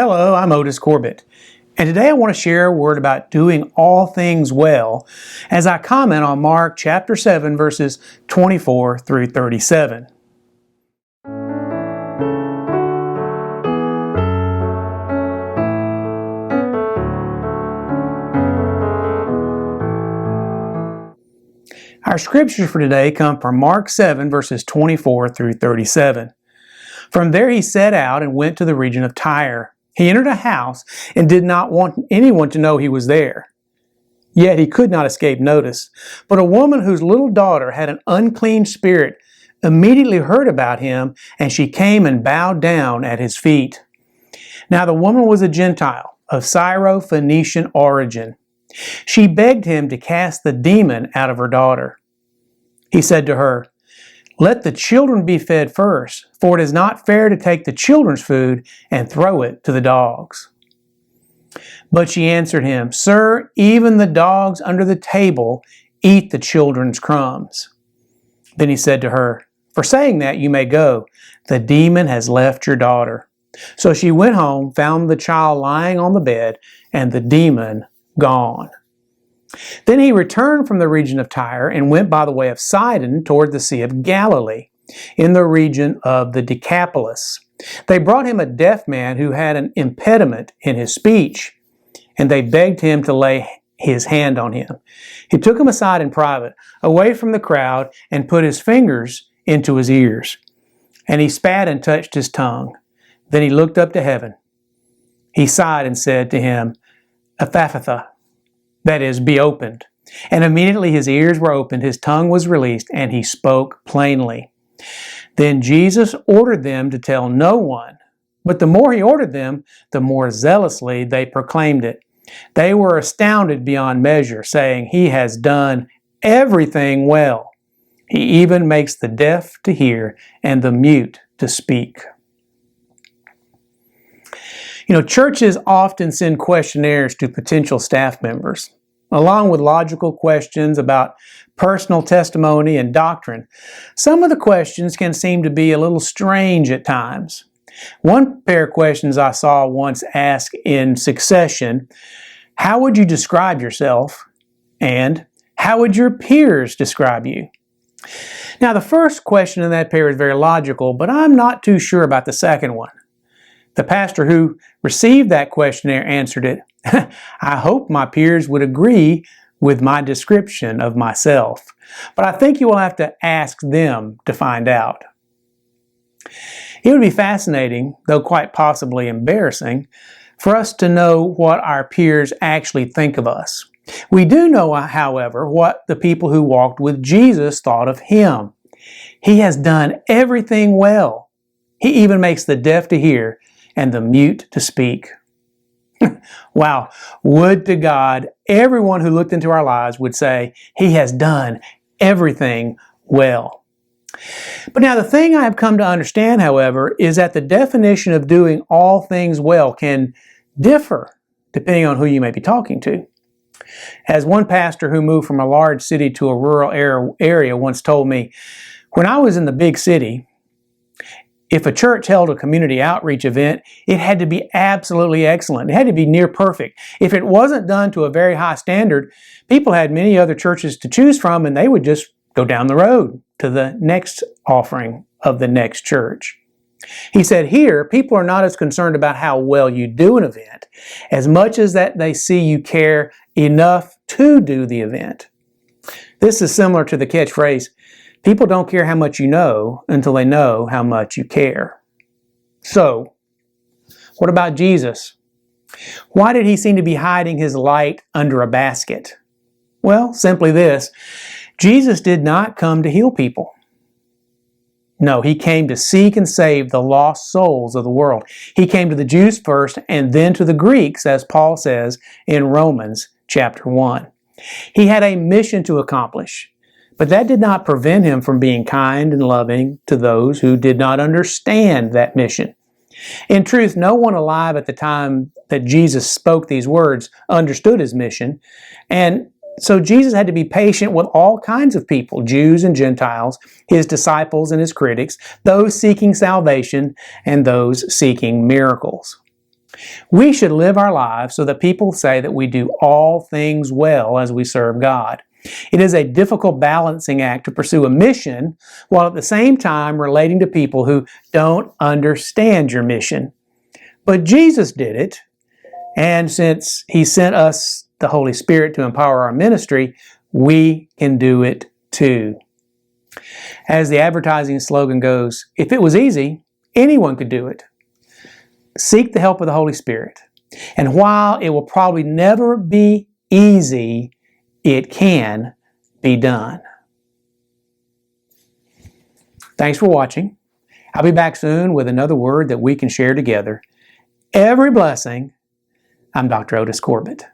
Hello, I'm Otis Corbitt, and today I want to share a word about doing all things well as I comment on Mark chapter 7 verses 24 through 37. Our scriptures for today come from Mark 7 verses 24 through 37. From there he set out and went to the region of Tyre. He entered a house and did not want anyone to know he was there. Yet he could not escape notice. But a woman whose little daughter had an unclean spirit immediately heard about him, and she came and bowed down at his feet. Now the woman was a Gentile of Syro-Phoenician origin. She begged him to cast the demon out of her daughter. He said to her, "Let the children be fed first, for it is not fair to take the children's food and throw it to the dogs." But she answered him, "Sir, even the dogs under the table eat the children's crumbs." Then he said to her, "For saying that, you may go. The demon has left your daughter." So she went home, found the child lying on the bed, and the demon gone. Then he returned from the region of Tyre and went by the way of Sidon toward the Sea of Galilee, in the region of the Decapolis. They brought him a deaf man who had an impediment in his speech, and they begged him to lay his hand on him. He took him aside in private, away from the crowd, and put his fingers into his ears. And he spat and touched his tongue. Then he looked up to heaven. He sighed and said to him, "Ephphatha," that is, be opened. And immediately his ears were opened, his tongue was released, and he spoke plainly. Then Jesus ordered them to tell no one. But the more he ordered them, the more zealously they proclaimed it. They were astounded beyond measure, saying, "He has done everything well. He even makes the deaf to hear and the mute to speak." Churches often send questionnaires to potential staff members, along with logical questions about personal testimony and doctrine. Some of the questions can seem to be a little strange at times. One pair of questions I saw once asked in succession, "How would you describe yourself?" and "How would your peers describe you?" Now, the first question in that pair is very logical, but I'm not too sure about the second one. The pastor who received that questionnaire answered it, "I hope my peers would agree with my description of myself, but I think you will have to ask them to find out." It would be fascinating, though quite possibly embarrassing, for us to know what our peers actually think of us. We do know, however, what the people who walked with Jesus thought of him. He has done everything well. He even makes the deaf to hear and the mute to speak. Wow, would to God everyone who looked into our lives would say, "He has done everything well." But now the thing I have come to understand, however, is that the definition of doing all things well can differ depending on who you may be talking to. As one pastor who moved from a large city to a rural area once told me, "When I was in the big city, if a church held a community outreach event, it had to be absolutely excellent. It had to be near perfect. If it wasn't done to a very high standard, people had many other churches to choose from, and they would just go down the road to the next offering of the next church." He said, "Here, people are not as concerned about how well you do an event, as much as that they see you care enough to do the event." This is similar to the catchphrase, "People don't care how much you know until they know how much you care." So, what about Jesus? Why did he seem to be hiding his light under a basket? Well, simply this: Jesus did not come to heal people. No, he came to seek and save the lost souls of the world. He came to the Jews first and then to the Greeks, as Paul says in Romans chapter 1. He had a mission to accomplish. But that did not prevent him from being kind and loving to those who did not understand that mission. In truth, no one alive at the time that Jesus spoke these words understood his mission, and so Jesus had to be patient with all kinds of people, Jews and Gentiles, his disciples and his critics, those seeking salvation and those seeking miracles. We should live our lives so that people say that we do all things well as we serve God. It is a difficult balancing act to pursue a mission while at the same time relating to people who don't understand your mission. But Jesus did it, and since He sent us the Holy Spirit to empower our ministry, we can do it too. As the advertising slogan goes, if it was easy, anyone could do it. Seek the help of the Holy Spirit. And while it will probably never be easy, it can be done. Thanks for watching. I'll be back soon with another word that we can share together. Every blessing. I'm Dr. Otis Corbitt.